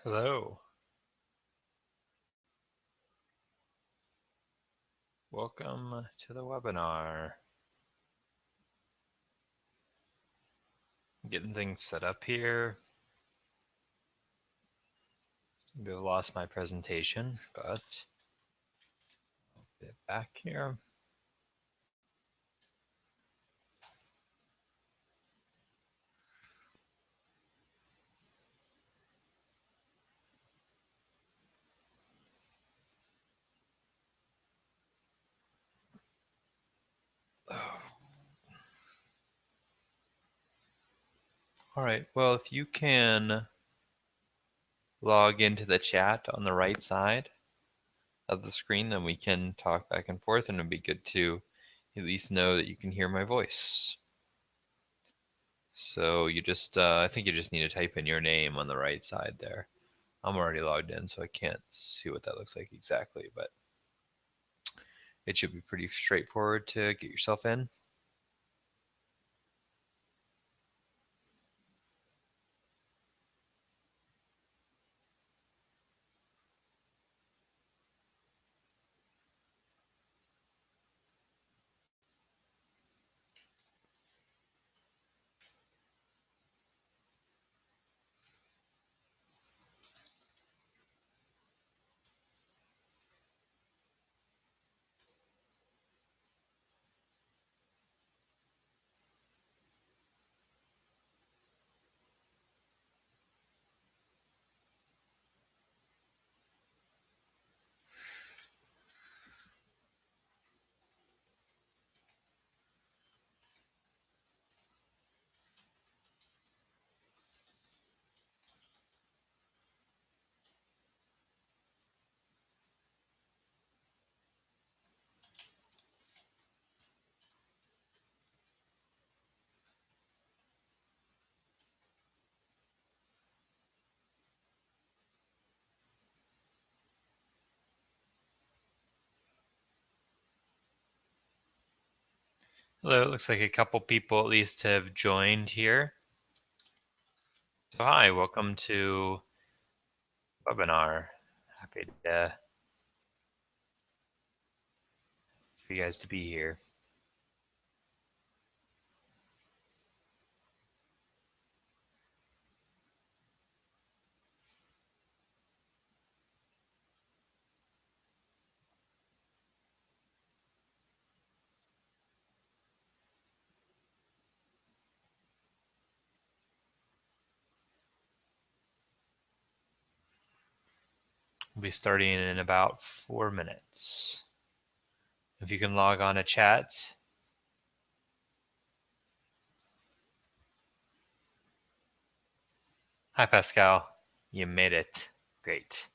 Hello. Welcome to the webinar. Getting things set up here. Maybe I've lost my presentation, but I'll get back here. All right, well, if you can log into the chat on the right side of the screen, then we can talk back and forth, and it'd be good to at least know that you can hear my voice. So you just, I think you just need to type in your name on the right side there. I'm already logged in, so I can't see what that looks like exactly, but it should be pretty straightforward to get yourself in. Hello, it looks like a couple people at least have joined here. So hi, welcome to webinar. Happy to for you guys to be here. We'll be starting in about 4 minutes. If you can log on to chat. Hi, Pascal. You made it. Great.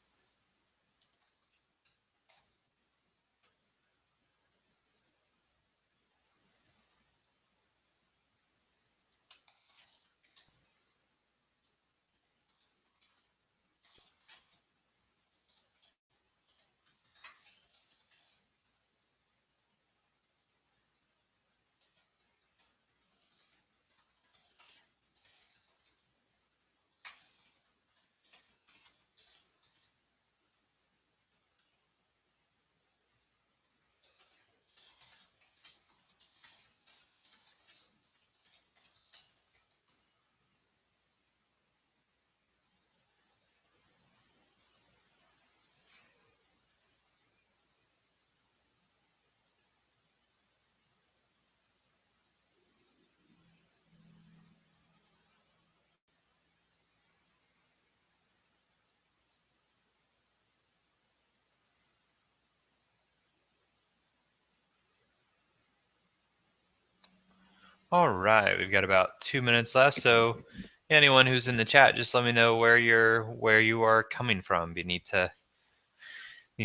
All right, we've got about 2 minutes left. So anyone who's in the chat, just let me know where you are coming from. You need to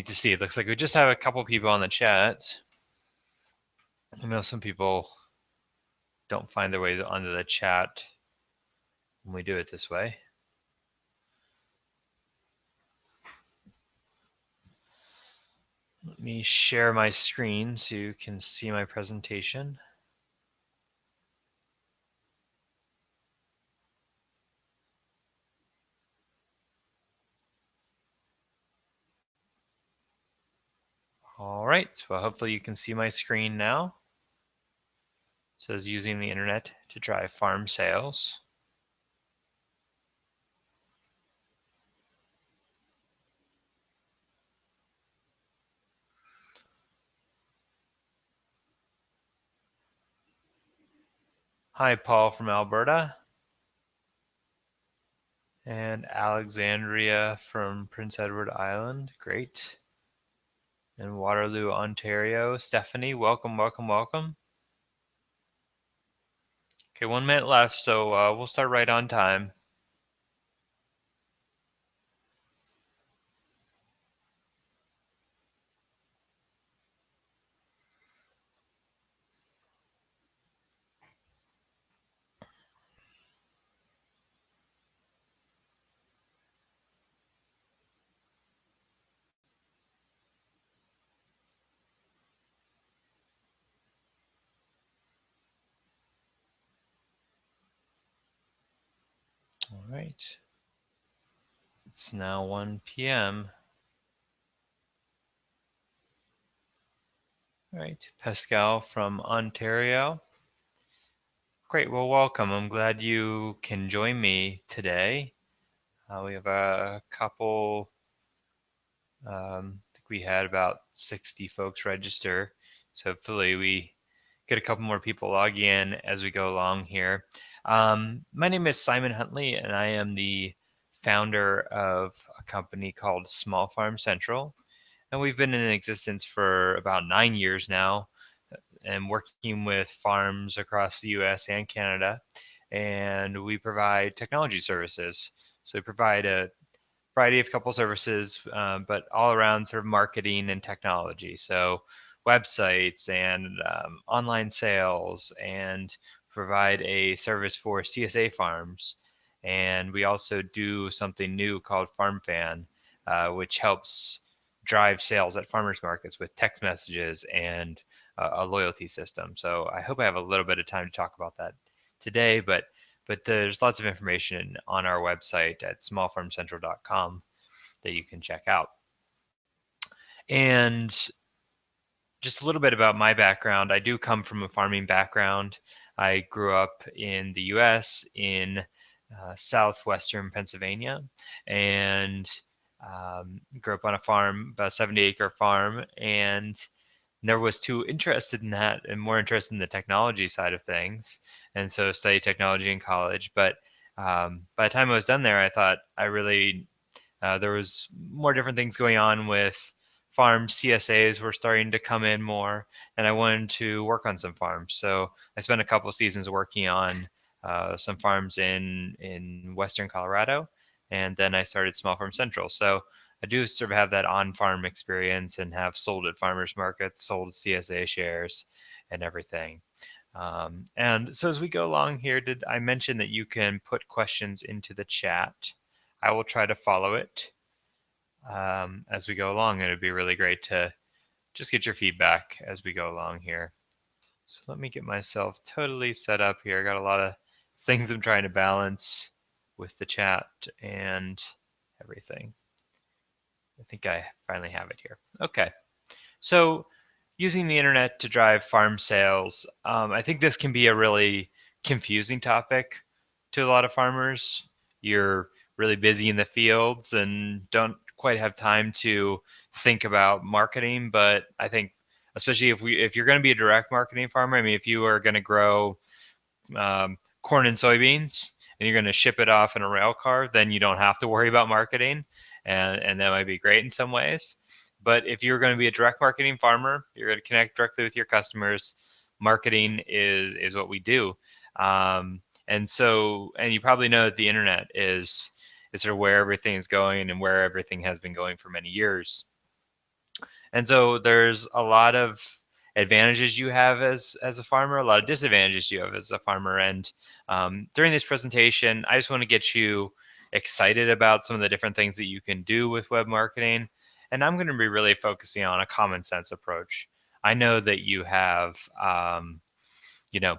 see. It looks like we just have a couple people on the chat. I know some people don't find their way onto the chat when we do it this way. Let me share my screen so you can see my presentation. All right, well, hopefully you can see my screen now. It says using the internet to drive farm sales. Hi, Paul from Alberta. And Alexandria from Prince Edward Island. Great. And Waterloo, Ontario. Stephanie, welcome, welcome, welcome. Okay, 1 minute left, so we'll start right on time. All right. It's now 1 p.m. All right, Pascal from Ontario. Great, well, welcome. I'm glad you can join me today. We have a couple, I think we had about 60 folks register. So hopefully we get a couple more people log in as we go along here. My name is Simon Huntley, and I am the founder of a company called Small Farm Central. And we've been in existence for about 9 years now and working with farms across the US and Canada. And we provide technology services. So we provide a variety of couple services, but all around sort of marketing and technology. So websites and online sales, and provide a service for CSA farms. And we also do something new called FarmFan, which helps drive sales at farmers markets with text messages and a loyalty system. So I hope I have a little bit of time to talk about that today, but there's lots of information on our website at smallfarmcentral.com that you can check out. And just a little bit about my background. I do come from a farming background. I grew up in the US in southwestern Pennsylvania, and grew up on a farm, about a 70-acre farm, and never was too interested in that and more interested in the technology side of things. And so studied technology in college. But by the time I was done there, I thought I really there was more different things going on with farms. CSAs were starting to come in more, and I wanted to work on some farms. So I spent a couple of seasons working on some farms in western Colorado, and then I started Small Farm Central. So I do sort of have that on-farm experience and have sold at farmers markets, sold CSA shares, and everything. And so as we go along here, did I mention that you can put questions into the chat? I will try to follow it as we go along. And it'd be really great to just get your feedback as we go along here. So let me get myself totally set up here. I got a lot of things I'm trying to balance with the chat and everything. I think I finally have it here. Okay. So using the internet to drive farm sales, I think this can be a really confusing topic to a lot of farmers. You're really busy in the fields and don't quite have time to think about marketing. But I think, especially if you're going to be a direct marketing farmer, I mean, if you are going to grow corn and soybeans and you're going to ship it off in a rail car, then you don't have to worry about marketing, and that might be great in some ways. But if you're going to be a direct marketing farmer, you're going to connect directly with your customers. Marketing is what we do, and you probably know that the internet is sort of where everything is going and where everything has been going for many years. And so there's a lot of advantages you have as a farmer, a lot of disadvantages you have as a farmer. And during this presentation, I just want to get you excited about some of the different things that you can do with web marketing. And I'm going to be really focusing on a common sense approach. I know that you have, you know,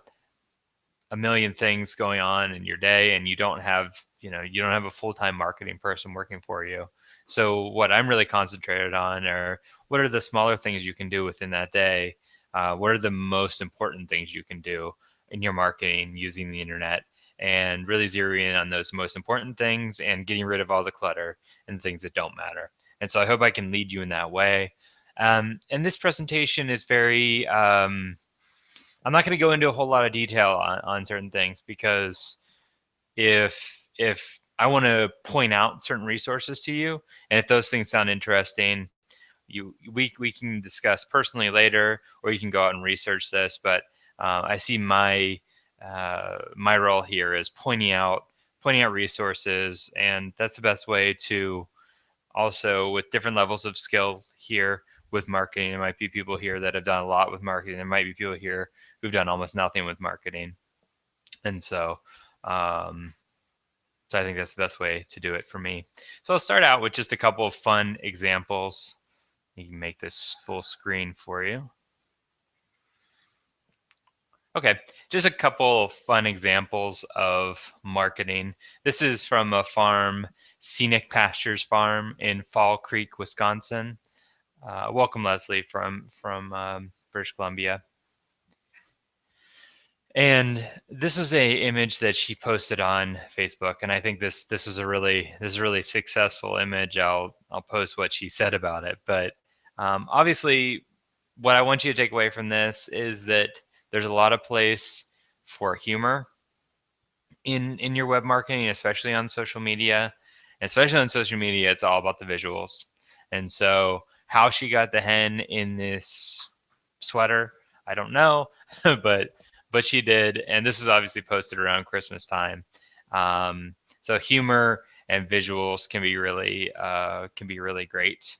a million things going on in your day, and you don't have a full-time marketing person working for you. So what I'm really concentrated on are what are the smaller things you can do within that day? What are the most important things you can do in your marketing using the internet? And really zeroing in on those most important things and getting rid of all the clutter and things that don't matter. And so I hope I can lead you in that way. And this presentation is very, I'm not going to go into a whole lot of detail on certain things because if I want to point out certain resources to you, and if those things sound interesting, we can discuss personally later, or you can go out and research this. But I see my role here is pointing out resources, and that's the best way to also with different levels of skill here with marketing. There might be people here that have done a lot with marketing. There might be people here who've done almost nothing with marketing, and um, so I think that's the best way to do it for me. So I'll start out with just a couple of fun examples. You can make this full screen for you. Okay, just a couple fun examples of marketing. This is from a farm, Scenic Pastures Farm in Fall Creek, Wisconsin. Welcome, Leslie, from British Columbia. And this is a image that she posted on Facebook, and I think this was a really successful image. I'll post what she said about it, but obviously, what I want you to take away from this is that there's a lot of place for humor in your web marketing, especially on social media. And especially on social media, it's all about the visuals. And so, how she got the hen in this sweater, I don't know, but she did, and this is obviously posted around Christmas time. So humor and visuals can be really great.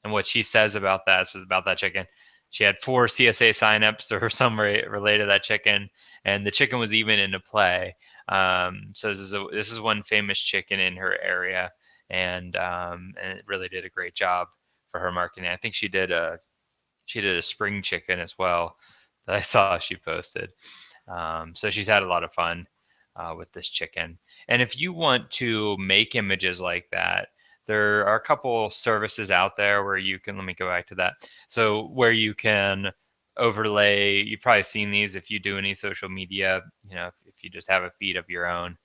And what she says about that is about that chicken. She had 4 CSA signups or some related to that chicken, and the chicken was even into play. So this is one famous chicken in her area, and it really did a great job for her marketing. I think she did a spring chicken as well that I saw she posted. So she's had a lot of fun with this chicken. And if you want to make images like that, there are a couple services out there where you can, let me go back to that. So where you can overlay, you've probably seen these if you do any social media, if you just have a feed of your own,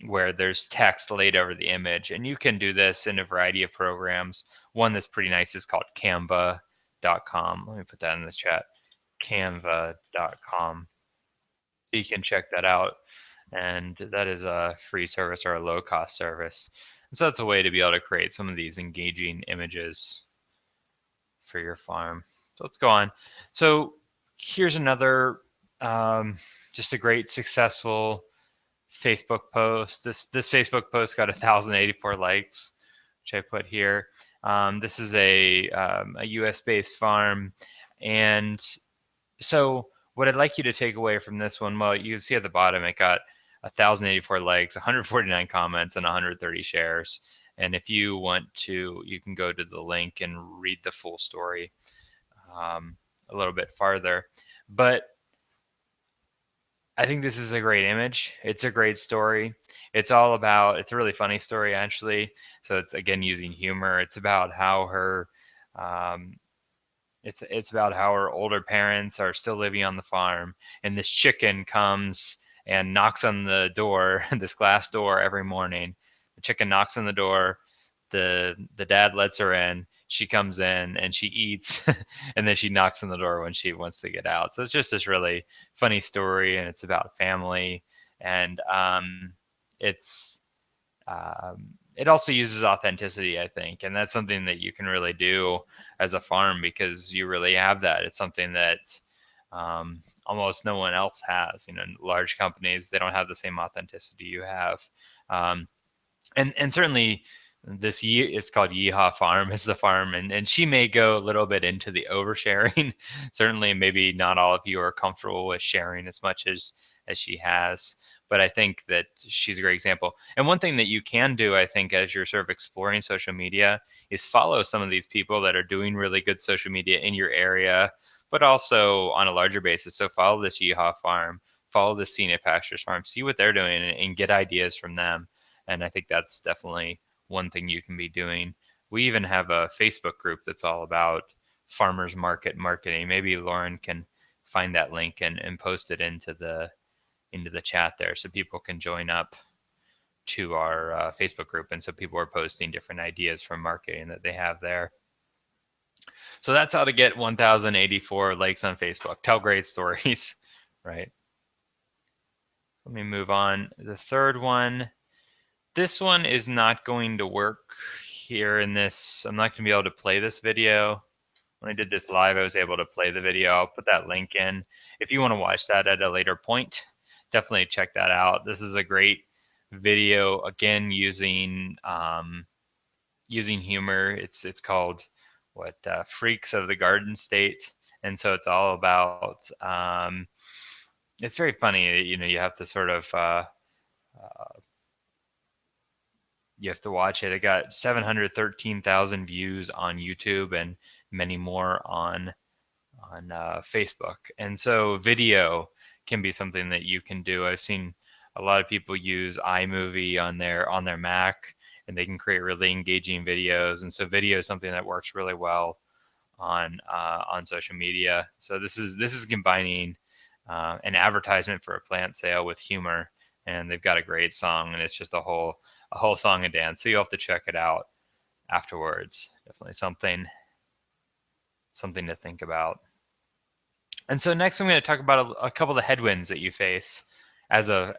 where there's text laid over the image. And you can do this in a variety of programs. One that's pretty nice is called canva.com. Let me put that in the chat, canva.com. You can check that out. And that is a free service or a low cost service. And so that's a way to be able to create some of these engaging images for your farm. So let's go on. So here's another, just a great successful Facebook post. This Facebook post got 1,084 likes, which I put here. This is a US based farm. And so what I'd like you to take away from this one, well, you can see at the bottom, it got 1,084 likes, 149 comments, and 130 shares. And if you want to, you can go to the link and read the full story a little bit farther. But I think this is a great image. It's a great story. It's a really funny story, actually. So it's, again, using humor. It's about how her, it's about how her older parents are still living on the farm, and this chicken comes and knocks on the door, this glass door, every morning. The chicken knocks on the door. The dad lets her in. She comes in and she eats, and then she knocks on the door when she wants to get out. So it's just this really funny story, and it's about family, and it's it also uses authenticity, I think, and that's something that you can really do as a farm because you really have that. It's something that almost no one else has. Large companies, they don't have the same authenticity you have, and certainly it's called Yeehaw Farm is the farm, and she may go a little bit into the oversharing. Certainly, maybe not all of you are comfortable with sharing as much as she has, but I think that she's a great example. And one thing that you can do, I think, as you're sort of exploring social media is follow some of these people that are doing really good social media in your area, but also on a larger basis. So follow this Yeehaw Farm, follow the Scenic Pastures Farm, see what they're doing and get ideas from them. And I think that's definitely one thing you can be doing. We even have a Facebook group that's all about farmers market marketing. Maybe Lauren can find that link and post it into the chat there so people can join up to our Facebook group. And so people are posting different ideas from marketing that they have there. So that's how to get 1,084 likes on Facebook. Tell great stories, right? Let me move on. The third one, this one is not going to work here in this. I'm not going to be able to play this video. When I did this live, I was able to play the video. I'll put that link in. If you want to watch that at a later point, definitely check that out. This is a great video, again, using using humor. It's called what Freaks of the Garden State, and so it's all about. It's very funny. You know, you have to sort of you have to watch it. It got 713,000 views on YouTube and many more on Facebook. And so video can be something that you can do. I've seen a lot of people use iMovie on their Mac, and they can create really engaging videos. And so video is something that works really well on social media. So this is combining an advertisement for a plant sale with humor, and they've got a great song, and it's just a whole song and dance. So you'll have to check it out afterwards. Definitely something to think about. And so next I'm going to talk about a couple of the headwinds that you face as a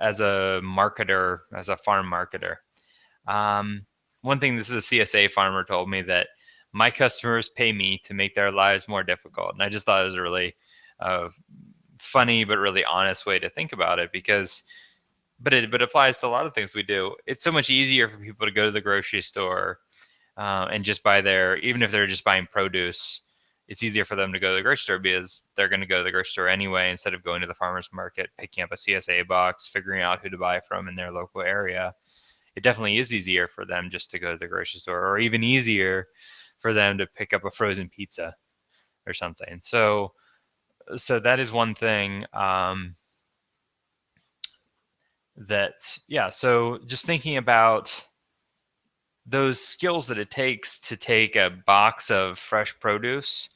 marketer, as a farm marketer. One thing, this is a CSA farmer told me that my customers pay me to make their lives more difficult. And I just thought it was a really funny but really honest way to think about it, because but it applies to a lot of things we do. It's so much easier for people to go to the grocery store and just buy even if they're just buying produce, it's easier for them to go to the grocery store because they're going to go to the grocery store anyway instead of going to the farmer's market, picking up a CSA box, figuring out who to buy from in their local area. It definitely is easier for them just to go to the grocery store, or even easier for them to pick up a frozen pizza or something. So that is one thing so just thinking about those skills that it takes to take a box of fresh produce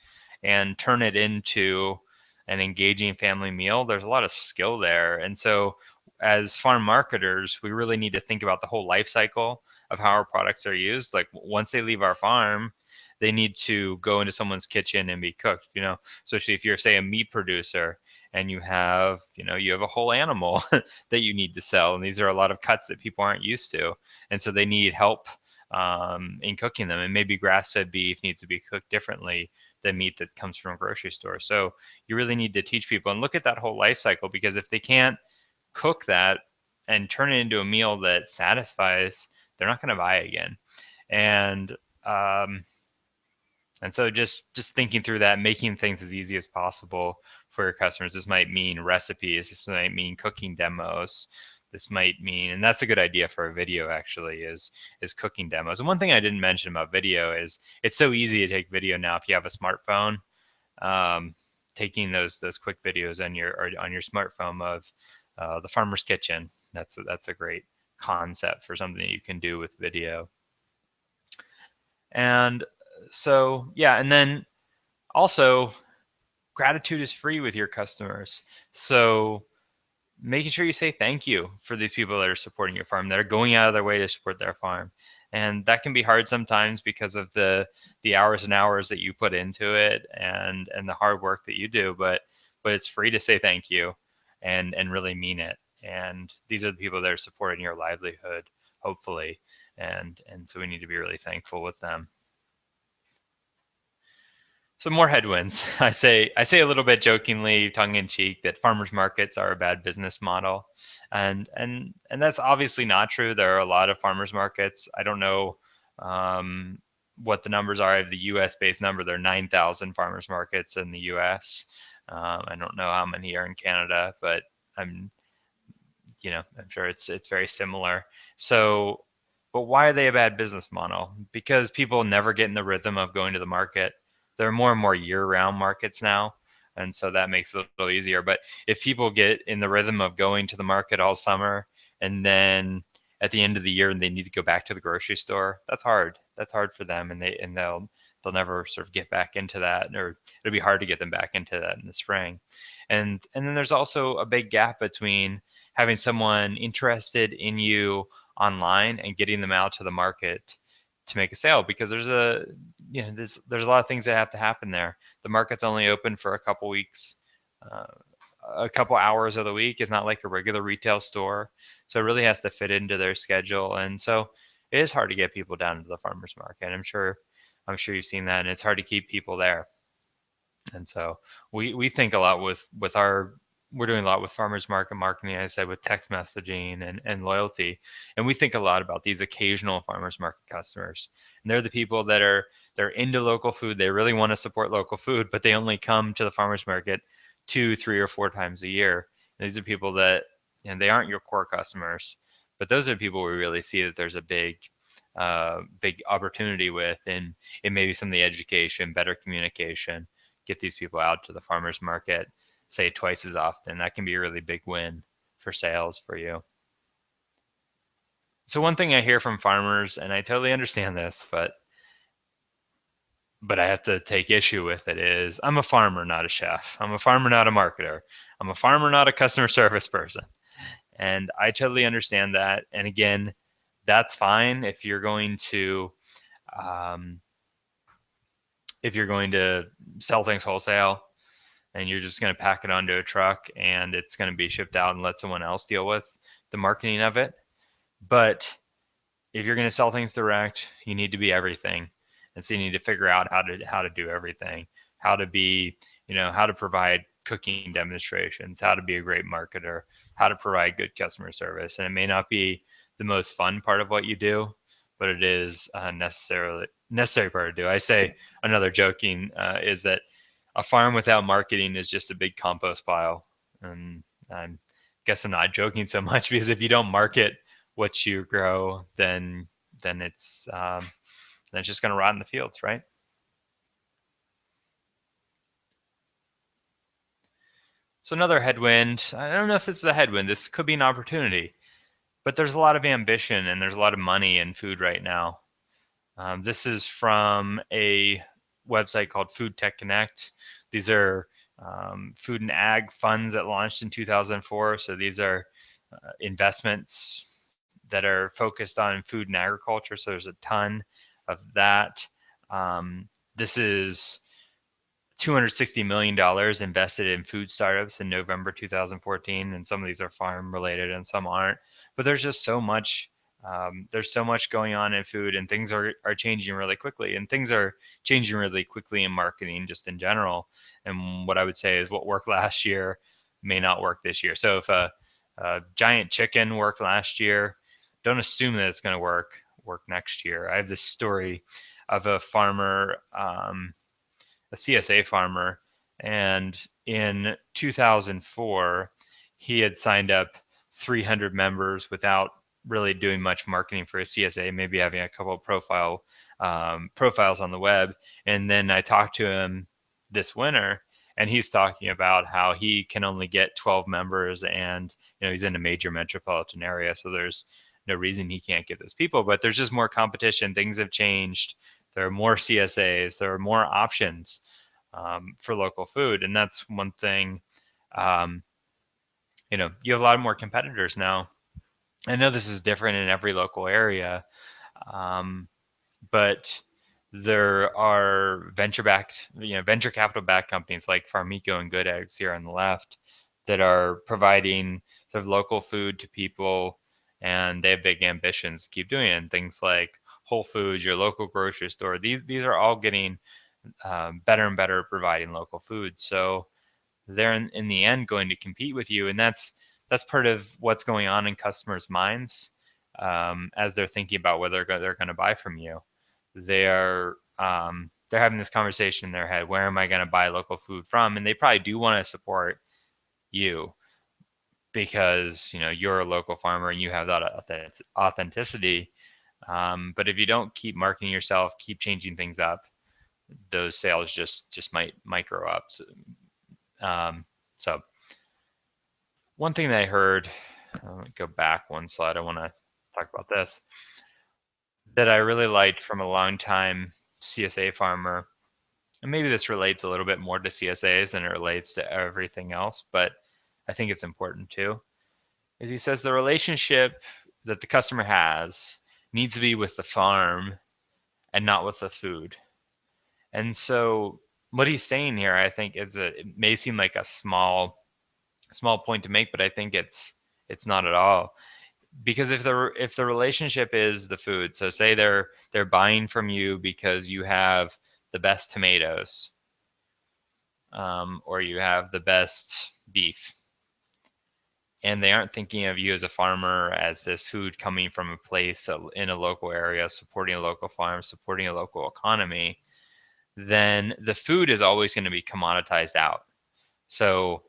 and turn it into an engaging family meal, there's a lot of skill there. And so as farm marketers, we really need to think about the whole life cycle of how our products are used. Like once they leave our farm, they need to go into someone's kitchen and be cooked, especially if you're, say, a meat producer and you have a whole animal that you need to sell. And these are a lot of cuts that people aren't used to. And so they need help in cooking them. And maybe grass-fed beef needs to be cooked differently than meat that comes from a grocery store. So you really need to teach people and look at that whole life cycle, because if they can't cook that and turn it into a meal that satisfies, they're not going to buy again. And so just thinking through that, making things as easy as possible for your customers. This might mean recipes. This might mean cooking demos. This might mean, and that's a good idea for a video actually, is cooking demos. And one thing I didn't mention about video is it's so easy to take video now if you have a smartphone. Taking those quick videos on your smartphone of the farmer's kitchen. That's a great concept for something that you can do with video. And so, and then also gratitude is free with your customers. So making sure you say thank you for these people that are supporting your farm, that are going out of their way to support their farm. And that can be hard sometimes because of the hours and hours that you put into it and the hard work that you do, but it's free to say thank you and really mean it. And these are the people that are supporting your livelihood, hopefully. And so we need to be really thankful with them. So more headwinds. I say a little bit jokingly, tongue in cheek, that farmers markets are a bad business model, and that's obviously not true. There are a lot of farmers markets. I don't know what the numbers are. I have the U.S. based number. There are 9,000 farmers markets in the U.S. I don't know how many are in Canada, but I'm sure it's very similar. So, but why are they a bad business model? Because people never get in the rhythm of going to the market. There are more and more year-round markets now, and so that makes it a little easier. But if people get in the rhythm of going to the market all summer and then at the end of the year and they need to go back to the grocery store. That's hard. That's hard for them, and they'll never sort of get back into that, or it'll be hard to get them back into that in the spring. And then there's also a big gap between having someone interested in you online and getting them out to the market to make a sale, because there's a lot of things that have to happen there. The market's only open for a couple weeks, uh, a couple hours of the week. It's not like a regular retail store, so it really has to fit into their schedule. And so it is hard to get people down to the farmers market. I'm sure you've seen that, and it's hard to keep people there. And so we think a lot with our we're doing a lot with farmers market marketing, as I said, with text messaging and loyalty. And we think a lot about these occasional farmers market customers. And they're the people they're into local food. They really want to support local food, but they only come to the farmers market 2, 3, or 4 times a year. And these are people that, they aren't your core customers, but those are people we really see that there's a big opportunity with in maybe some of the education, better communication, get these people out to the farmers market, say twice as often. That can be a really big win for sales for you. So one thing I hear from farmers, and I totally understand this, but I have to take issue with it, is I'm a farmer, not a chef. I'm a farmer, not a marketer. I'm a farmer, not a customer service person. And I totally understand that. And again, that's fine if you're going to um, sell things wholesale, and you're just going to pack it onto a truck and it's going to be shipped out and let someone else deal with the marketing of it. But if you're going to sell things direct, you need to be everything. And so you need to figure out how to do everything, how to be, how to provide cooking demonstrations, how to be a great marketer, how to provide good customer service. And it may not be the most fun part of what you do, but it is necessary part to do. I say, another joking is that a farm without marketing is just a big compost pile. And I guess I'm not joking so much, because if you don't market what you grow, then it's just going to rot in the fields, right? So another headwind. I don't know if this is a headwind. This could be an opportunity, but there's a lot of ambition and there's a lot of money in food right now. This is from a website called Food Tech Connect. These are food and ag funds that launched in 2004. So these are investments that are focused on food and agriculture. So there's a ton of that. This is $260 million invested in food startups in November 2014. And some of these are farm related and some aren't. But there's just so much. There's so much going on in food, and things are changing really quickly. And things are changing really quickly in marketing just in general. And what I would say is what worked last year may not work this year. So if a giant chicken worked last year, don't assume that it's going to work next year. I have this story of a farmer, a CSA farmer, and in 2004, he had signed up 300 members without really doing much marketing for a CSA, maybe having a couple of profiles on the web. And then I talked to him this winter, and he's talking about how he can only get 12 members, and he's in a major metropolitan area, so there's no reason he can't get those people. But there's just more competition. Things have changed. There are more CSAs. There are more options for local food, and that's one thing. You have a lot more competitors now. I know this is different in every local area, but there are venture capital backed companies like Farmico and Good Eggs here on the left that are providing sort of local food to people, and they have big ambitions to keep doing it. And things like Whole Foods, your local grocery store, these are all getting better and better at providing local food. So they're in the end going to compete with you, and that's part of what's going on in customers' minds as they're thinking about whether they're going to buy from you. They're having this conversation in their head: where am I going to buy local food from? And they probably do want to support you because you're a local farmer and you have that authenticity. But if you don't keep marketing yourself, keep changing things up, those sales just might grow up. So one thing that I heard, let me go back one slide. I want to talk about this, that I really liked from a long-time CSA farmer, and maybe this relates a little bit more to CSAs than it relates to everything else, but I think it's important too, is he says the relationship that the customer has needs to be with the farm and not with the food. And so what he's saying here, I think, is that it may seem like a small point to make, but I think it's not at all. Because if the relationship is the food, so say they're buying from you because you have the best tomatoes, or you have the best beef, and they aren't thinking of you as a farmer as this food coming from a place in a local area, supporting a local farm, supporting a local economy, then the food is always going to be commoditized out. So,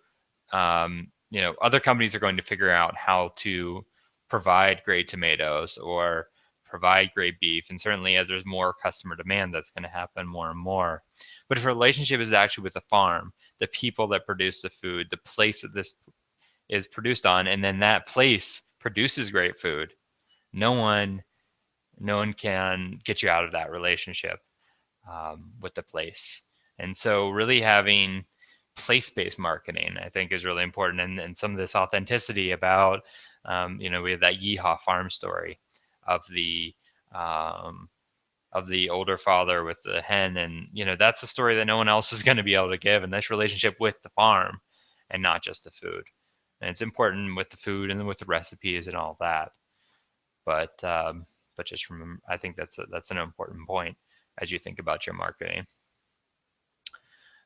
other companies are going to figure out how to provide great tomatoes or provide great beef. And certainly as there's more customer demand, that's going to happen more and more. But if a relationship is actually with the farm, the people that produce the food, the place that this is produced on, and then that place produces great food, no one can get you out of that relationship with the place. And so really having place-based marketing, I think, is really important. And some of this authenticity about, we have that Yeehaw farm story of the older father with the hen. And, that's a story that no one else is going to be able to give. And this relationship with the farm and not just the food. And it's important with the food and with the recipes and all that. But just remember, I think that's an important point as you think about your marketing.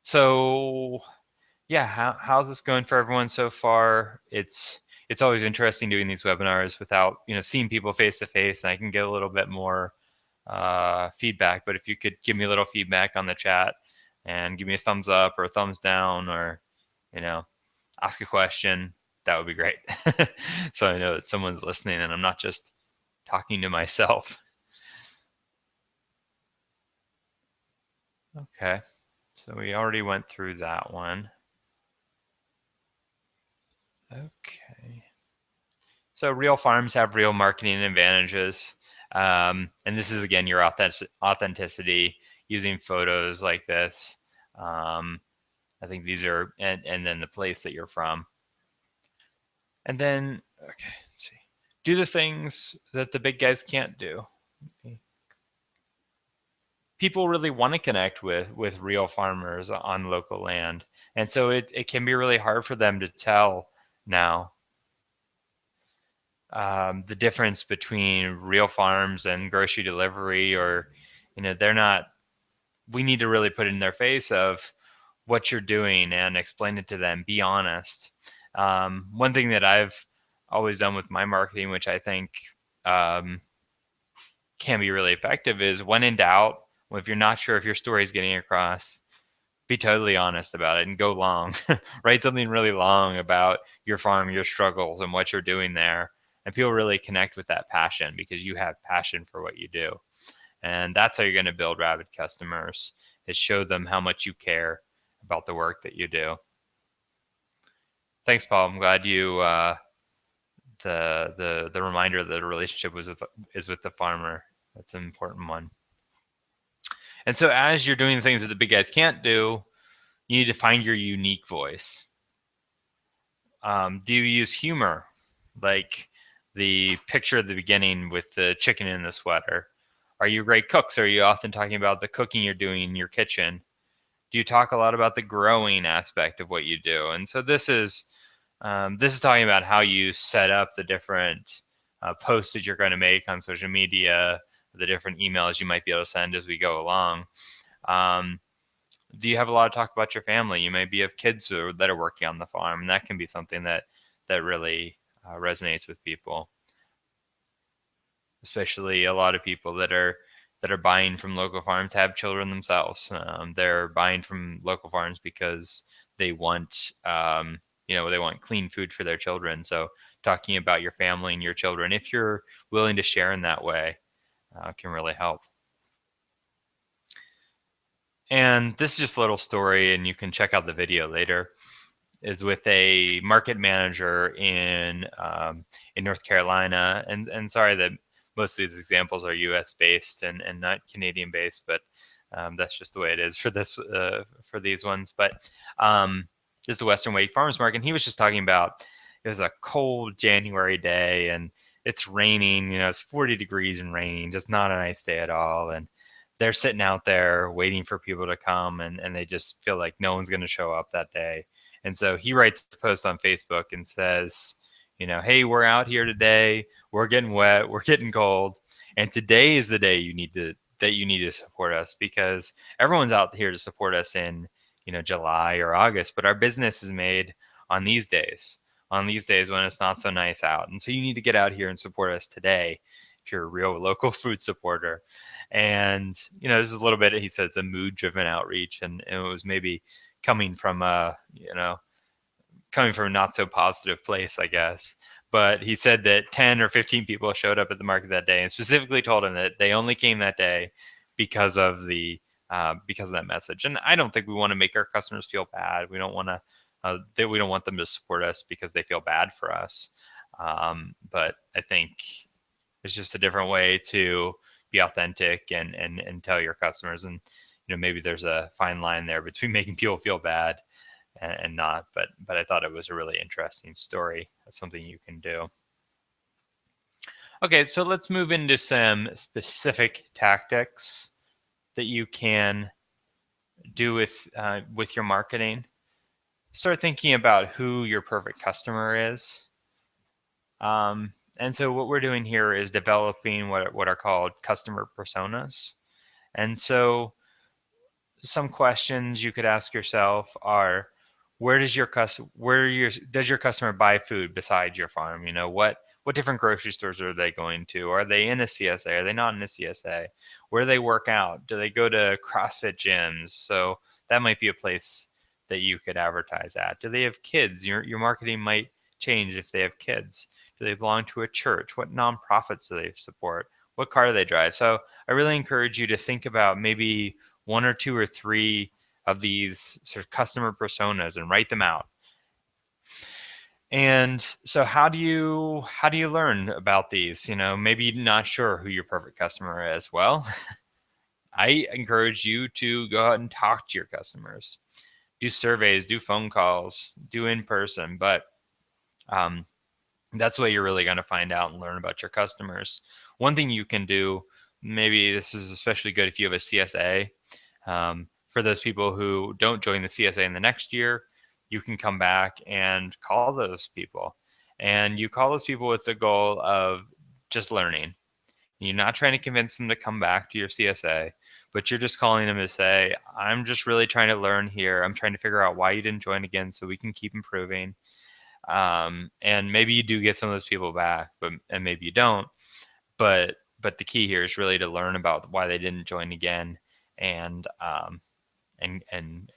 So yeah, how's this going for everyone so far? It's always interesting doing these webinars without seeing people face to face, and I can get a little bit more feedback. But if you could give me a little feedback on the chat and give me a thumbs up or a thumbs down, or ask a question, that would be great. So I know that someone's listening and I'm not just talking to myself. Okay, so we already went through that one. Okay. So real farms have real marketing advantages. And this is, again, your authenticity, using photos like this. I think these are, and then the place that you're from. And then, okay, let's see. Do the things that the big guys can't do. Okay. People really want to connect with real farmers on local land. And so it can be really hard for them to tell now the difference between real farms and grocery delivery, or they're not. We need to really put it in their face of what you're doing and explain it to them. Be honest. One thing that I've always done with my marketing, which I think can be really effective, is when in doubt, if you're not sure if your story is getting across, be totally honest about it and go long. Write something really long about your farm, your struggles, and what you're doing there. And people really connect with that passion because you have passion for what you do. And that's how you're going to build rabid customers, is show them how much you care about the work that you do. Thanks, Paul. I'm glad you the reminder that the relationship is with the farmer. That's an important one. And so as you're doing the things that the big guys can't do, you need to find your unique voice. Do you use humor, like the picture at the beginning with the chicken in the sweater? Are you great cooks? Are you often talking about the cooking you're doing in your kitchen? Do you talk a lot about the growing aspect of what you do? And so this is talking about how you set up the different posts that you're going to make on social media, the different emails you might be able to send as we go along. Do you have a lot of talk about your family? You maybe have kids that are working on the farm, and that can be something that really resonates with people, especially a lot of people that are buying from local farms have children themselves. They're buying from local farms because they want they want clean food for their children. So talking about your family and your children, if you're willing to share in that way, can really help. And this is just a little story, and you can check out the video later. is with a market manager in North Carolina. And sorry that most of these examples are U.S. based and not Canadian based, but that's just the way it is for for these ones. But is the Western Wake Farmers Market. And he was just talking about it was a cold January day and it's raining. You know, it's 40 degrees and raining, just not a nice day at all. And they're sitting out there waiting for people to come, and they just feel like no one's going to show up that day. And so he writes a post on Facebook and says, you know, hey, we're out here today. We're getting wet. We're getting cold. And today is the day you need to support us, because everyone's out here to support us in, you know, July or August, but our business is made on these days, when it's not so nice out. And so you need to get out here and support us today if you're a real local food supporter. And, you know, this is a little bit, he said it's a mood driven outreach, and it was maybe coming from a, you know, coming from a not so positive place, I guess. But he said that 10 or 15 people showed up at the market that day and specifically told him that they only came that day because of that message. And I don't think we want to make our customers feel bad. We don't want them to support us because they feel bad for us. But I think it's just a different way to be authentic and tell your customers. And, you know, maybe there's a fine line there between making people feel bad and not, but I thought it was a really interesting story. That's something you can do. Okay, so let's move into some specific tactics that you can do with your marketing. Start thinking about who your perfect customer is. And so what we're doing here is developing what are called customer personas. And so some questions you could ask yourself are, does your customer buy food beside your farm? You know, what different grocery stores are they going to? Are they in a CSA? Are they not in a CSA? Where do they work out? Do they go to CrossFit gyms? So that might be a place that you could advertise at. Do they have kids? Your marketing might change if they have kids. Do they belong to a church? What nonprofits do they support? What car do they drive? So I really encourage you to think about maybe one or two or three of these sort of customer personas and write them out. And so how do you learn about these? You know, maybe you're not sure who your perfect customer is. Well, I encourage you to go out and talk to your customers, do surveys, do phone calls, do in person. But that's the way you're really going to find out and learn about your customers. One thing you can do, maybe this is especially good if you have a CSA. For those people who don't join the CSA in the next year, you can come back and call those people. And you call those people with the goal of just learning. You're not trying to convince them to come back to your CSA, but you're just calling them to say, I'm just really trying to learn here. I'm trying to figure out why you didn't join again so we can keep improving. And maybe you do get some of those people back, and maybe you don't. But the key here is really to learn about why they didn't join again, and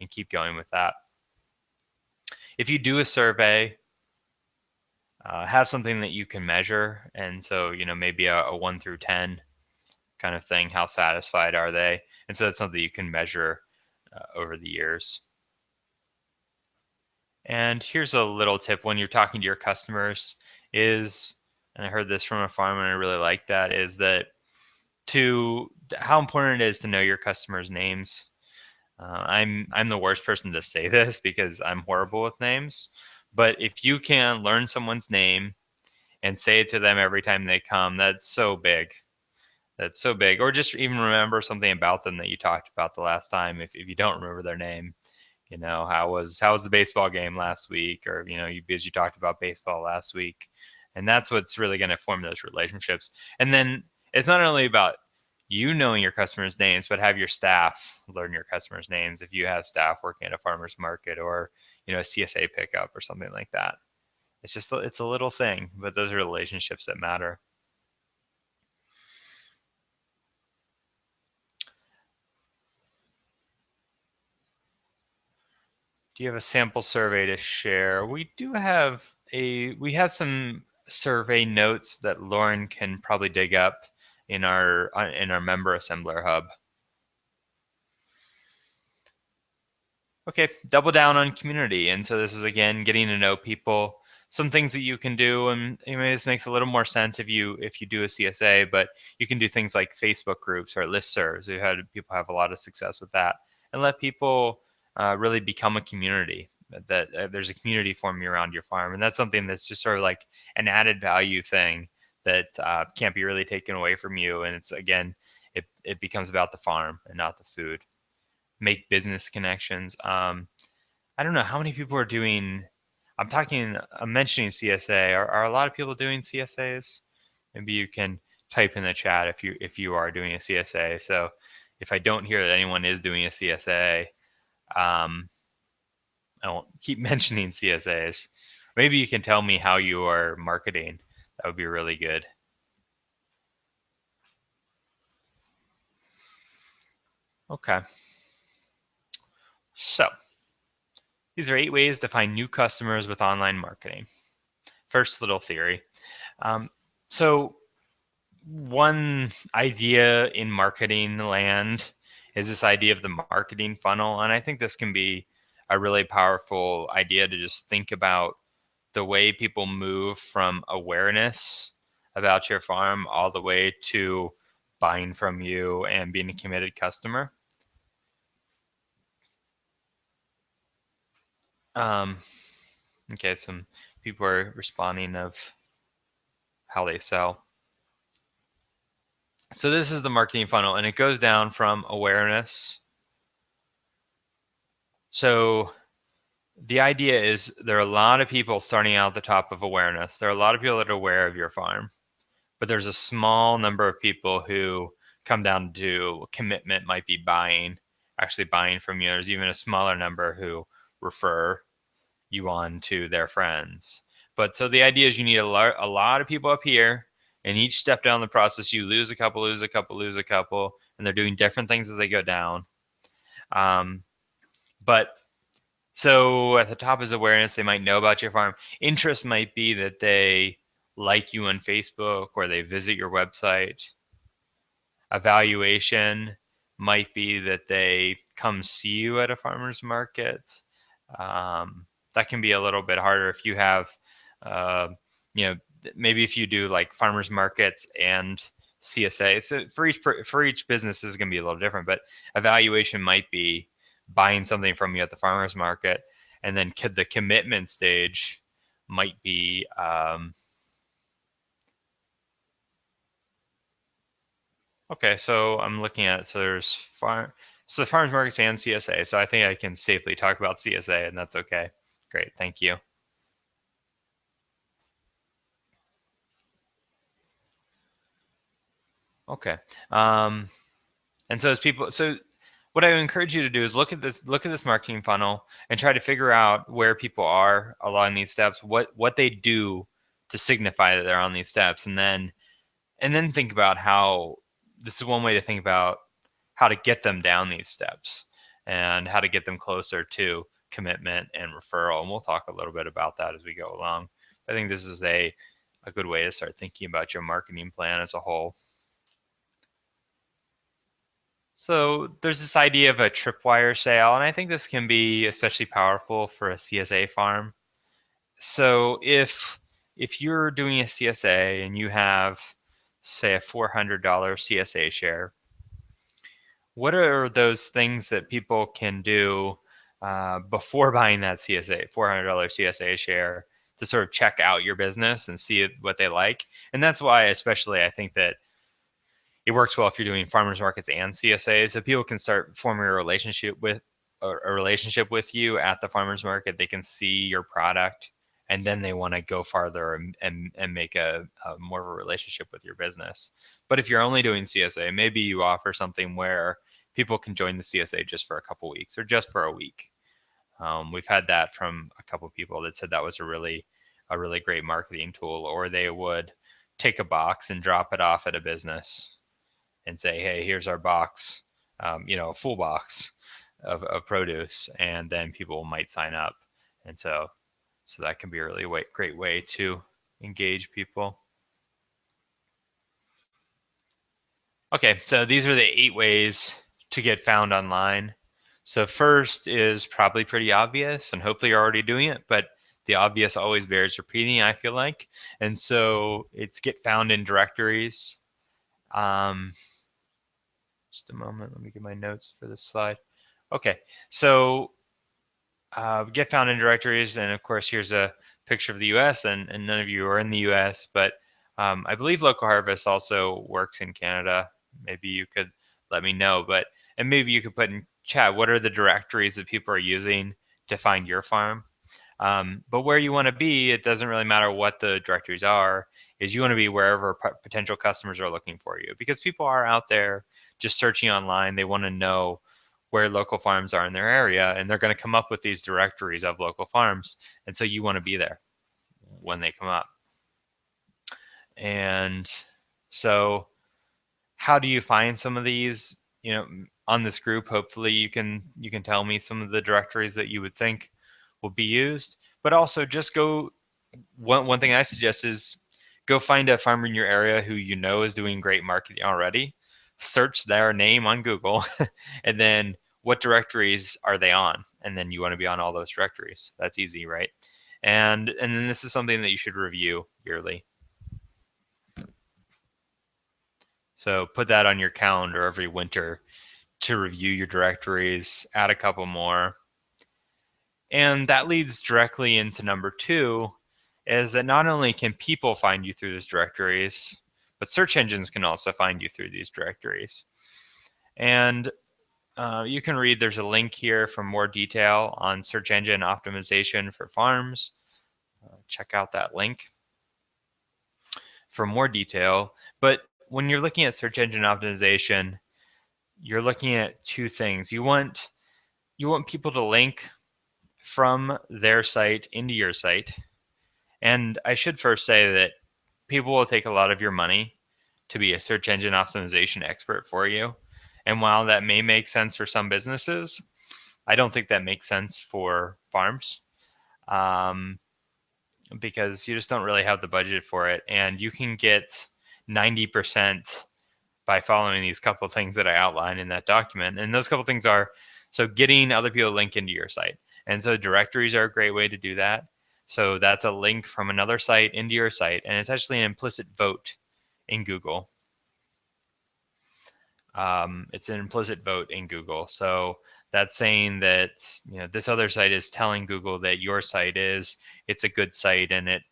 keep going with that. If you do a survey, have something that you can measure, and so, you know, maybe a 1 through 10 kind of thing. How satisfied are they? And so that's something you can measure over the years. And here's a little tip when you're talking to your customers is, and I heard this from a farmer and I really like that, is that how important it is to know your customers' names. I'm the worst person to say this because I'm horrible with names, but if you can learn someone's name and say it to them every time they come, that's so big. That's so big. Or just even remember something about them that you talked about the last time. If you don't remember their name, you know, how was the baseball game last week? Or, you know, because you talked about baseball last week. And that's what's really going to form those relationships. And then it's not only about you knowing your customers' names, but have your staff learn your customers' names if you have staff working at a farmer's market or, you know, a CSA pickup or something like that. It's a little thing, but those are relationships that matter. Do you have a sample survey to share? We have some survey notes that Lauren can probably dig up in our member assembler hub. Okay, double down on community. And so this is again getting to know people, some things that you can do, and this makes a little more sense if you do a CSA, but you can do things like Facebook groups or listservs. We've had people have a lot of success with that, and let people really become a community. That there's a community forming around your farm, and that's something that's just sort of like an added value thing that can't be really taken away from you. And it's again, it becomes about the farm and not the food. Make business connections. I don't know how many people are doing. I'm mentioning CSA. Are a lot of people doing CSAs? Maybe you can type in the chat if you are doing a CSA. So if I don't hear that anyone is doing a CSA, I won't keep mentioning CSAs. Maybe you can tell me how you are marketing. That would be really good. Okay. So these are 8 ways to find new customers with online marketing. First little theory. Um, so one idea in marketing land is this idea of the marketing funnel. And I think this can be a really powerful idea to just think about the way people move from awareness about your farm all the way to buying from you and being a committed customer. Um, okay, some people are responding of how they sell. So this is the marketing funnel, and it goes down from awareness. So the idea is there are a lot of people starting out at the top of awareness. There are a lot of people that are aware of your farm, but there's a small number of people who come down to commitment, might be actually buying from you. There's even a smaller number who refer you on to their friends. But so the idea is you need a lot of people up here, and each step down the process, you lose a couple, lose a couple, lose a couple, and they're doing different things as they go down. But so at the top is awareness. They might know about your farm. Interest might be that they like you on Facebook or they visit your website. Evaluation might be that they come see you at a farmer's market. That can be a little bit harder if you have, uh, maybe if you do like farmers markets and CSA. So for each business is going to be a little different, but evaluation might be buying something from you at the farmers market, and then the commitment stage might be okay. So I'm looking at so the farmers markets and CSA. So I think I can safely talk about CSA, and that's okay. Great, thank you. Okay. And so what I would encourage you to do is look at this marketing funnel and try to figure out where people are along these steps, what they do to signify that they're on these steps, and then think about how this is one way to think about how to get them down these steps and how to get them closer to commitment and referral. And we'll talk a little bit about that as we go along. I think this is a good way to start thinking about your marketing plan as a whole. So there's this idea of a tripwire sale, and I think this can be especially powerful for a CSA farm. So if you're doing a CSA and you have, say, a $400 CSA share, what are those things that people can do before buying that CSA $400 CSA share to sort of check out your business and see what they like? And that's why, especially, I think that it works well if you're doing farmers markets and CSAs, so people can start forming a relationship with you at the farmers market. They can see your product, and then they want to go farther and make a more of a relationship with your business. But if you're only doing CSA, maybe you offer something where people can join the CSA just for a couple weeks or just for a week. We've had that from a couple people that said that was a really great marketing tool, or they would take a box and drop it off at a business and say, hey, here's our box, a full box of produce, and then people might sign up. And so that can be a really great way to engage people. Okay, so these are the 8 ways to get found online. So first is probably pretty obvious, and hopefully you're already doing it, but the obvious always bears repeating, I feel like. And so it's get found in directories. Um, just a moment, let me get my notes for this slide. Okay, so get found in directories, and of course here's a picture of the US, and none of you are in the US, but I believe Local Harvest also works in Canada. Maybe you could let me know, and maybe you could put in chat, what are the directories that people are using to find your farm? But where you want to be, it doesn't really matter what the directories are, is you want to be wherever potential customers are looking for you, because people are out there just searching online. They want to know where local farms are in their area, and they're going to come up with these directories of local farms. And so you want to be there when they come up. And so how do you find some of these? On this group, hopefully you can tell me some of the directories that you would think will be used, but also just go, one thing I suggest is go find a farmer in your area who you know is doing great marketing already, search their name on Google, and then what directories are they on, and then you want to be on all those directories. That's easy, right? And then this is something that you should review yearly. So put that on your calendar every winter to review your directories, add a couple more. And that leads directly into number 2, is that not only can people find you through these directories, but search engines can also find you through these directories. And you can read, there's a link here for more detail on search engine optimization for farms. Check out that link for more detail. But when you're looking at search engine optimization, you're looking at 2 things. You want people to link from their site into your site. And I should first say that people will take a lot of your money to be a search engine optimization expert for you. And while that may make sense for some businesses, I don't think that makes sense for farms, because you just don't really have the budget for it. And you can get 90% by following these couple things that I outlined in that document. And those couple things are, so getting other people to link into your site. And so directories are a great way to do that. So that's a link from another site into your site, and it's actually an implicit vote in Google. It's an implicit vote in Google. So that's saying that this other site is telling Google that your site it's a good site, and it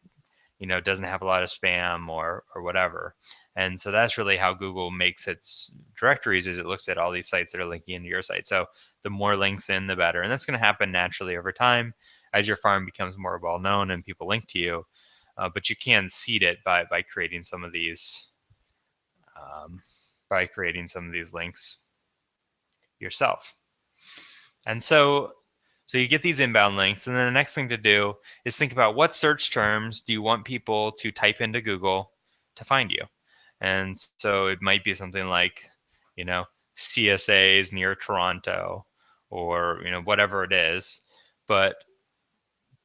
doesn't have a lot of spam or whatever. And so that's really how Google makes its directories, is it looks at all these sites that are linking into your site. So the more links in, the better. And that's going to happen naturally over time as your farm becomes more well known and people link to you. But you can seed it by creating some of these links yourself. And so you get these inbound links, and then the next thing to do is think about what search terms do you want people to type into Google to find you. And so it might be something like, CSAs near Toronto, or whatever it is. But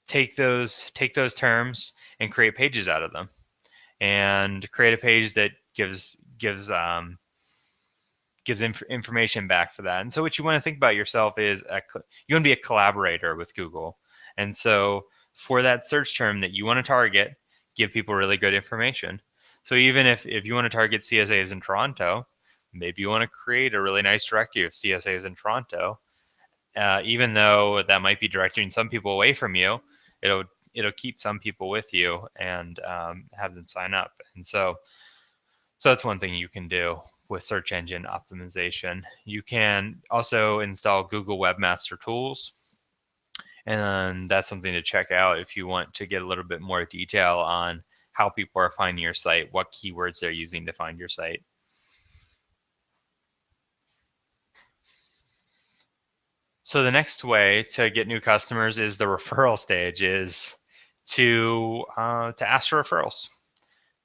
take those terms and create pages out of them, and create a page that gives information back for that. And so what you want to think about yourself is you want to be a collaborator with Google. And so for that search term that you want to target, give people really good information. So even if you want to target CSAs in Toronto, maybe you want to create a really nice directory of CSAs in Toronto. Even though that might be directing some people away from you, it'll keep some people with you and have them sign up. And so that's one thing you can do with search engine optimization. You can also install Google Webmaster Tools, and that's something to check out if you want to get a little bit more detail on how people are finding your site, what keywords they're using to find your site. So the next way to get new customers is the referral stage, is to ask for referrals,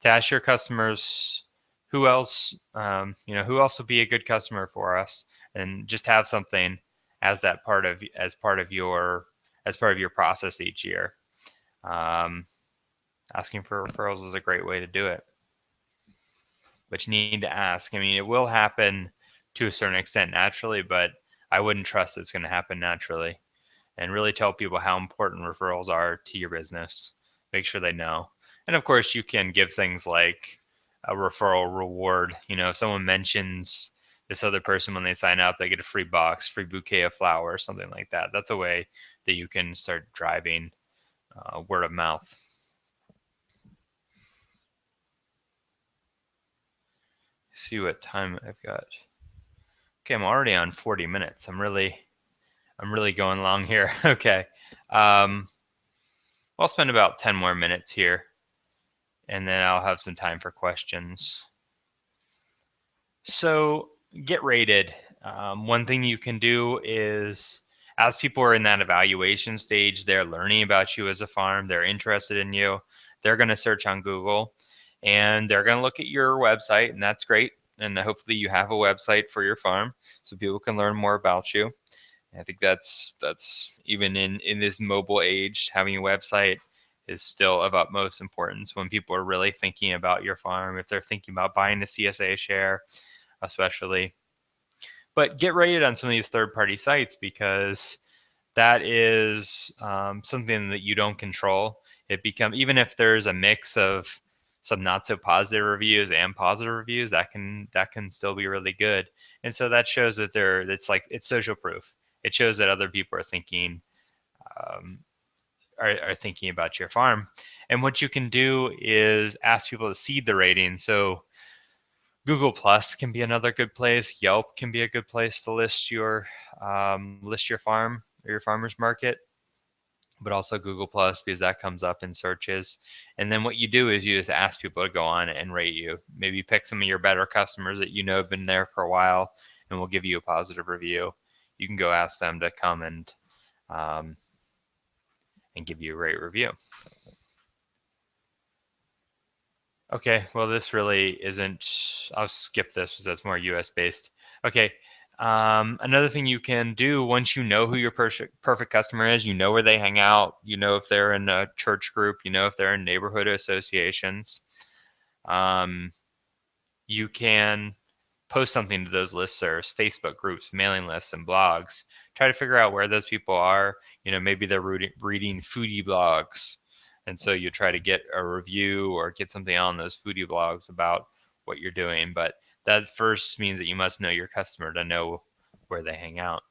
to ask your customers who else would be a good customer for us, and just have something as part of your process each year. Asking for referrals is a great way to do it, but you need to ask. I mean, it will happen to a certain extent naturally, but I wouldn't trust it's going to happen naturally. And really tell people how important referrals are to your business. Make sure they know. And of course, you can give things like a referral reward. If someone mentions this other person when they sign up, they get a free box, free bouquet of flowers, something like that. That's a way that you can start driving word of mouth. See what time I've got. Okay, I'm already on 40 minutes. I'm really going long here. Okay. I'll spend about 10 more minutes here, and then I'll have some time for questions. So get rated. One thing you can do is, as people are in that evaluation stage, they're learning about you as a farm, they're interested in you, they're going to search on Google, and they're going to look at your website, and that's great. And hopefully you have a website for your farm so people can learn more about you. I think that's even in this mobile age, having a website is still of utmost importance when people are really thinking about your farm, if they're thinking about buying a CSA share, especially. But get rated on some of these third-party sites, because that is something that you don't control. Even if there's a mix of some not so positive reviews and positive reviews, that can still be really good. And so that shows that it's social proof. It shows that other people are thinking are thinking about your farm. And what you can do is ask people to seed the rating. So Google Plus can be another good place. Yelp can be a good place to list your farm or your farmer's market, but also Google Plus, because that comes up in searches. And then what you do is you just ask people to go on and rate you. Maybe pick some of your better customers that have been there for a while and will give you a positive review. You can go ask them to come and give you a great review. Okay, well, this really isn't, I'll skip this because that's more US based. Okay, another thing you can do once you know who your perfect customer is, you know where they hang out, you know if they're in a church group, you know if they're in neighborhood associations, you can post something to those listservs, Facebook groups, mailing lists, and blogs. Try to figure out where those people are. Maybe they're reading foodie blogs, and so you try to get a review or get something on those foodie blogs about what you're doing. But that first means that you must know your customer to know where they hang out.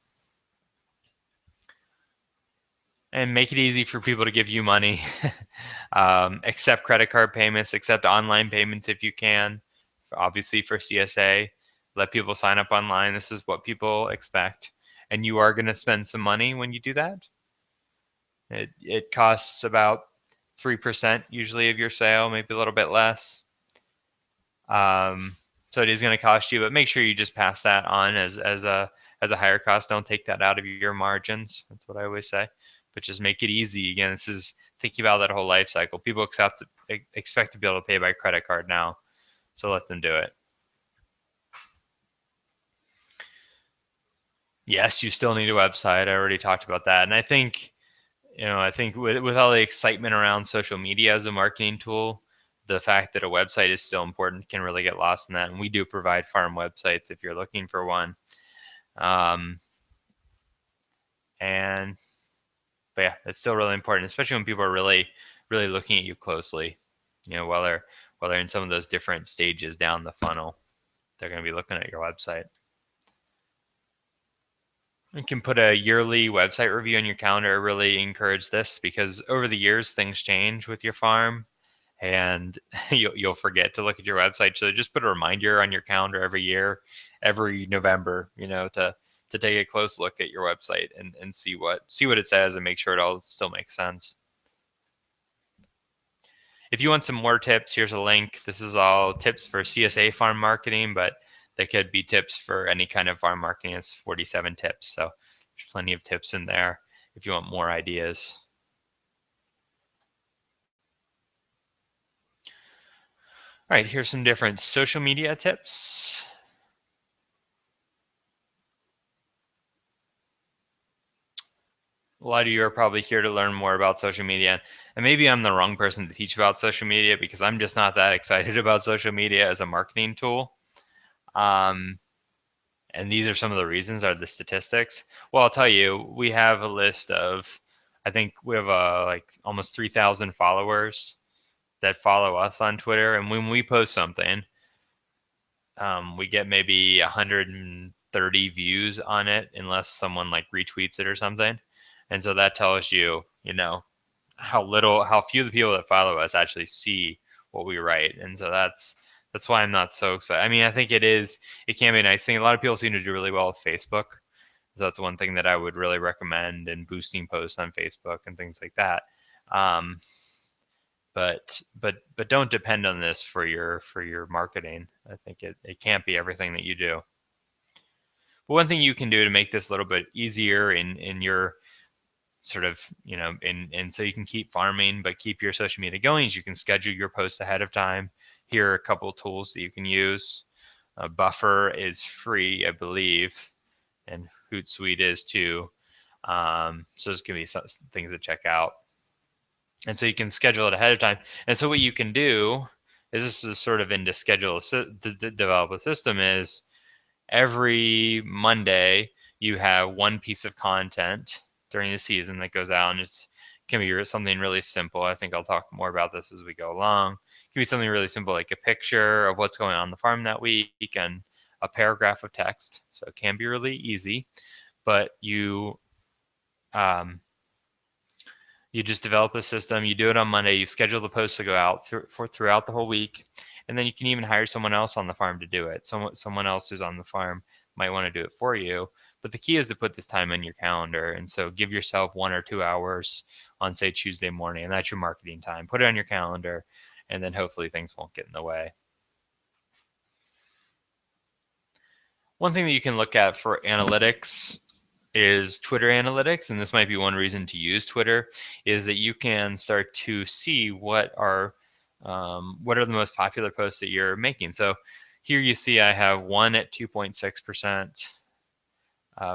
And make it easy for people to give you money. Accept credit card payments, accept online payments if you can. Obviously for CSA, let people sign up online. This is what people expect. And you are going to spend some money when you do that. It costs about 3% usually of your sale, maybe a little bit less. So it is going to cost you, but make sure you just pass that on as a higher cost. Don't take that out of your margins. That's what I always say. But just make it easy. Again, this is thinking about that whole life cycle. People expect to be able to pay by credit card now, so let them do it. Yes, you still need a website. I already talked about that. And I think with all the excitement around social media as a marketing tool, the fact that a website is still important can really get lost in that. And we do provide farm websites if you're looking for one. But yeah, it's still really important, especially when people are really, really looking at you closely. While they're in some of those different stages down the funnel, they're going to be looking at your website. You can put a yearly website review on your calendar. I really encourage this, because over the years things change with your farm, and you'll forget to look at your website. So just put a reminder on your calendar every year, every November, to take a close look at your website and see what it says and make sure it all still makes sense. If you want some more tips, here's a link. This is all tips for CSA farm marketing, but they could be tips for any kind of farm marketing. It's 47 tips. So there's plenty of tips in there if you want more ideas. All right, here's some different social media tips. A lot of you are probably here to learn more about social media. And maybe I'm the wrong person to teach about social media, because I'm just not that excited about social media as a marketing tool. and these are some of the reasons, are the statistics. Well, I'll tell you, we have a list of, I think we have like almost 3,000 followers that follow us on Twitter, and when we post something, we get maybe 130 views on it, unless someone like retweets it or something. And so that tells you, how few of the people that follow us actually see what we write. And so that's why I'm not so excited. I mean, I think it can be a nice thing. A lot of people seem to do really well with Facebook. So that's one thing that I would really recommend, in boosting posts on Facebook and things like that. But don't depend on this for your marketing. I think it can't be everything that you do. But one thing you can do to make this a little bit easier in your sort of, and so you can keep farming but keep your social media going, is you can schedule your posts ahead of time. Here are a couple of tools that you can use. Buffer is free, I believe, and Hootsuite is too. So there's going to be some things to check out. And so you can schedule it ahead of time. And so what you can do is, this is sort of into develop a system, is every Monday you have one piece of content during the season that goes out, and it can be something really simple. I think I'll talk more about this as we go along. It can be something really simple, like a picture of what's going on the farm that week and a paragraph of text. So it can be really easy, but you just develop a system. You do it on Monday. You schedule the posts to go out throughout the whole week, and then you can even hire someone else on the farm to do it. Someone else who's on the farm might want to do it for you. But the key is to put this time in your calendar. And so give yourself 1 or 2 hours on, say, Tuesday morning, and that's your marketing time. Put it on your calendar, and then hopefully things won't get in the way. One thing that you can look at for analytics is Twitter analytics, and this might be one reason to use Twitter, is that you can start to see what are the most popular posts that you're making. So here you see I have one at 2.6%.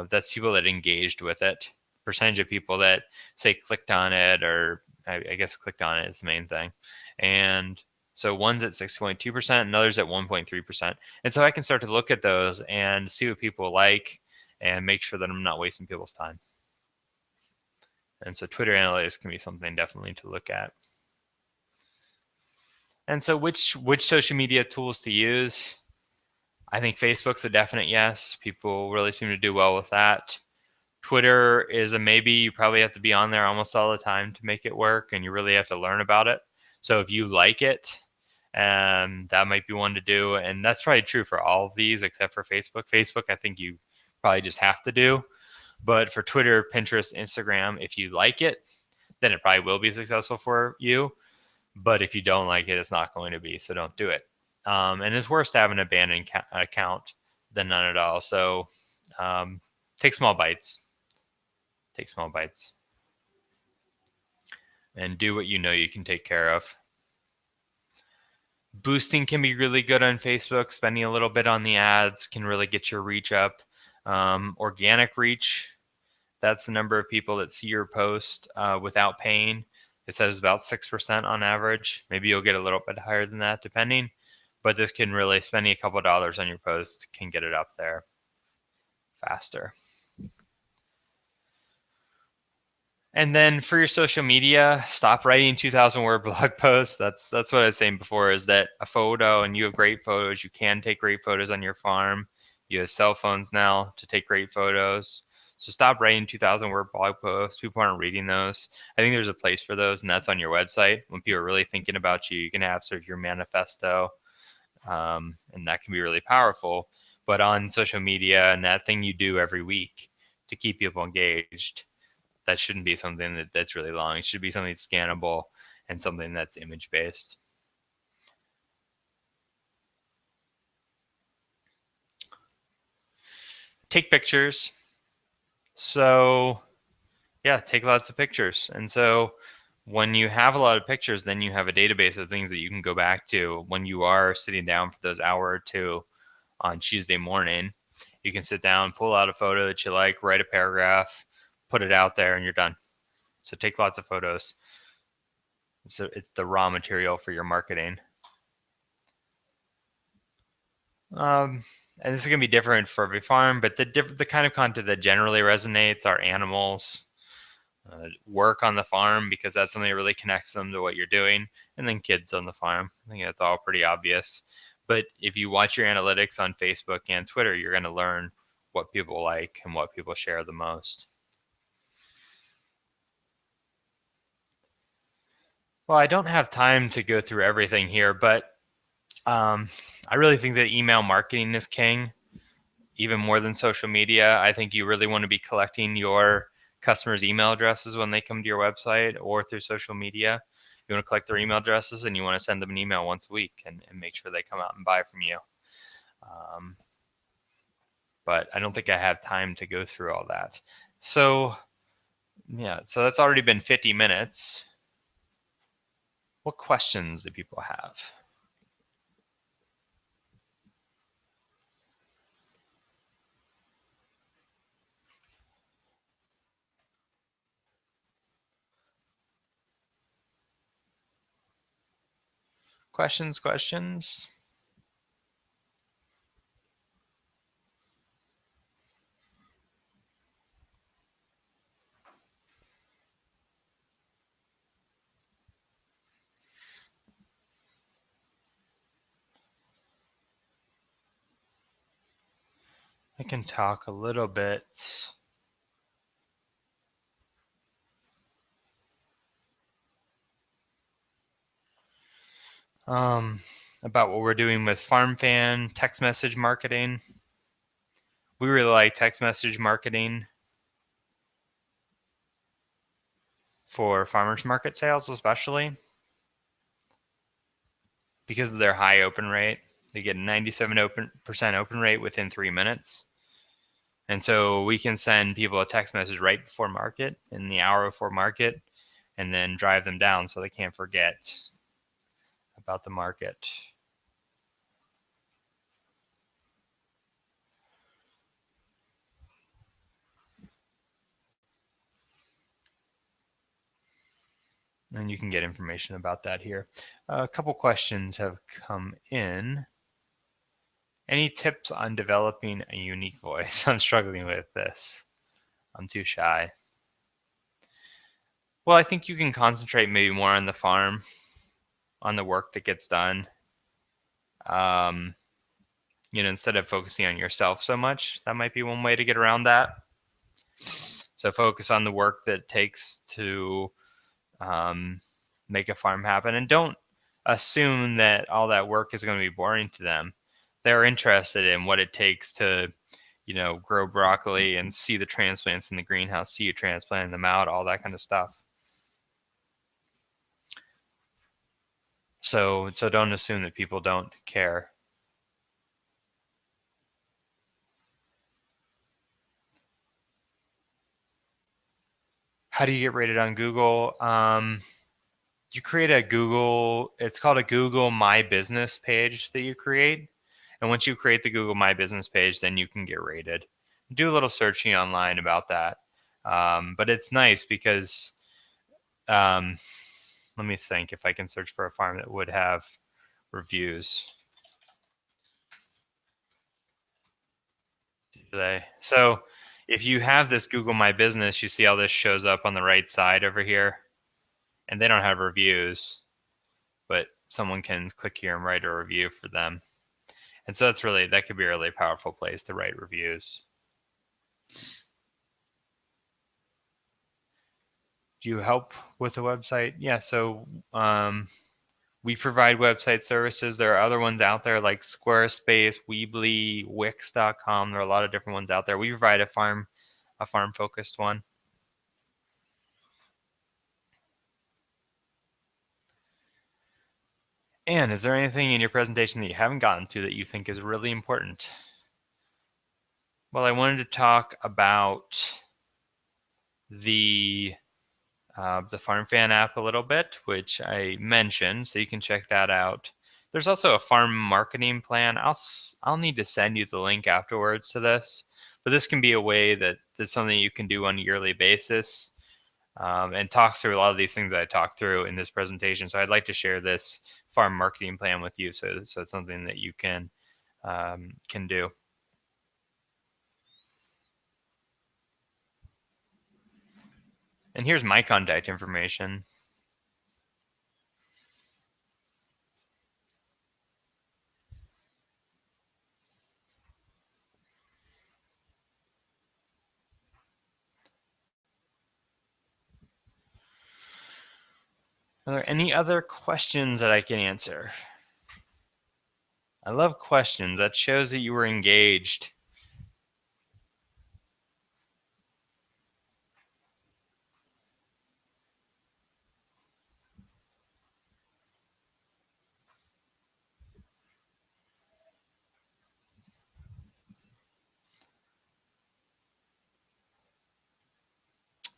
That's people that engaged with it. Percentage of people that, say, clicked on it, or I guess clicked on it is the main thing. And so one's at 6.2%, and others at 1.3%. And so I can start to look at those and see what people like, and make sure that I'm not wasting people's time. And so Twitter analytics can be something definitely to look at. And so which social media tools to use? I think Facebook's a definite yes. People really seem to do well with that. Twitter is a maybe. You probably have to be on there almost all the time to make it work, and you really have to learn about it. So if you like it, that might be one to do. And that's probably true for all of these except for Facebook. Facebook, I think you probably just have to do. But for Twitter, Pinterest, Instagram, if you like it, then it probably will be successful for you. But if you don't like it, it's not going to be. So don't do it. And it's worse to have an abandoned account than none at all. So take small bites. Take small bites. And do what you know you can take care of. Boosting can be really good on Facebook. Spending a little bit on the ads can really get your reach up. Organic reach, that's the number of people that see your post without paying. It says about 6% on average. Maybe you'll get a little bit higher than that depending. But this can really, spending a couple dollars on your post can get it up there faster. And then for your social media, stop writing 2,000 word blog posts. That's what I was saying before, is that a photo, and you have great photos. You can take great photos on your farm. You have cell phones now to take great photos. So stop writing 2,000 word blog posts. People aren't reading those. I think there's a place for those, and that's on your website. When people are really thinking about you, you can have sort of your manifesto, and that can be really powerful. But on social media, and that thing you do every week to keep people engaged, that shouldn't be something that's really long. It should be something that's scannable and something that's image-based. Take pictures. So yeah, take lots of pictures. And so when you have a lot of pictures, then you have a database of things that you can go back to when you are sitting down for those hour or two on Tuesday morning. You can sit down, pull out a photo that you like, write a paragraph, put it out there, and you're done. So take lots of photos. So it's the raw material for your marketing. and this is going to be different for every farm, but the kind of content that generally resonates are animals, work on the farm, because that's something that really connects them to what you're doing, and then kids on the farm. I think that's all pretty obvious. But if you watch your analytics on Facebook and Twitter, you're going to learn what people like and what people share the most. Well, I don't have time to go through everything here, but I really think that email marketing is king, even more than social media. I think you really want to be collecting your customers' email addresses when they come to your website or through social media. You want to collect their email addresses, and you want to send them an email once a week and make sure they come out and buy from you. But I don't think I have time to go through all that. So yeah, so that's already been 50 minutes. What questions do people have? Questions? I can talk a little bit about what we're doing with FarmFan text message marketing. We really like text message marketing for farmers market sales, especially because of their high open rate. They get a 97% open rate within 3 minutes. And so we can send people a text message right before market, in the hour before market, and then drive them down so they can't forget about the market. And you can get information about that here. A couple questions have come in. Any tips on developing a unique voice? I'm struggling with this. I'm too shy. Well, I think you can concentrate maybe more on the farm, on the work that gets done. Instead of focusing on yourself so much, that might be one way to get around that. So focus on the work that it takes to make a farm happen, and don't assume that all that work is going to be boring to them. They're interested in what it takes to, grow broccoli and see the transplants in the greenhouse, see you transplanting them out, all that kind of stuff. So don't assume that people don't care. How do you get rated on Google? You create a Google, it's called a Google My Business page that you create. And once you create the Google My Business page, then you can get rated. Do a little searching online about that. But it's nice because, let me think if I can search for a farm that would have reviews today. So if you have this Google My Business, you see all this shows up on the right side over here, and they don't have reviews, but someone can click here and write a review for them. And so that could be a really powerful place to write reviews. Do you help with the website? Yeah, so we provide website services. There are other ones out there like Squarespace, Weebly, Wix.com. There are a lot of different ones out there. We provide a farm focused one. And is there anything in your presentation that you haven't gotten to that you think is really important? Well, I wanted to talk about the FarmFan app a little bit, which I mentioned, so you can check that out. There's also a farm marketing plan. I'll need to send you the link afterwards to this, but this can be a way that's something you can do on a yearly basis, and talks through a lot of these things that I talked through in this presentation. So I'd like to share this farm marketing plan with you, so it's something that you can can do. And here's my contact information. Are there any other questions that I can answer? I love questions. That shows that you were engaged.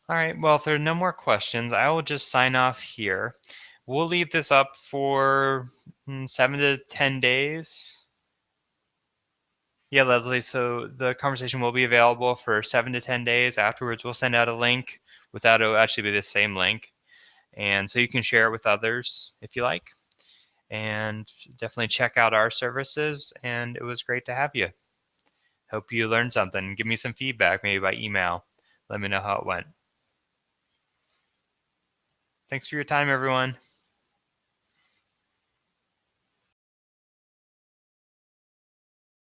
All right, well, if there are no more questions, I will just sign off here. We'll leave this up for 7 to 10 days. Yeah, Leslie, so the conversation will be available for 7 to 10 days. Afterwards, we'll send out a link without it'll actually be the same link. And so you can share it with others if you like. And definitely check out our services. And it was great to have you. Hope you learned something. Give me some feedback, maybe by email. Let me know how it went. Thanks for your time, everyone.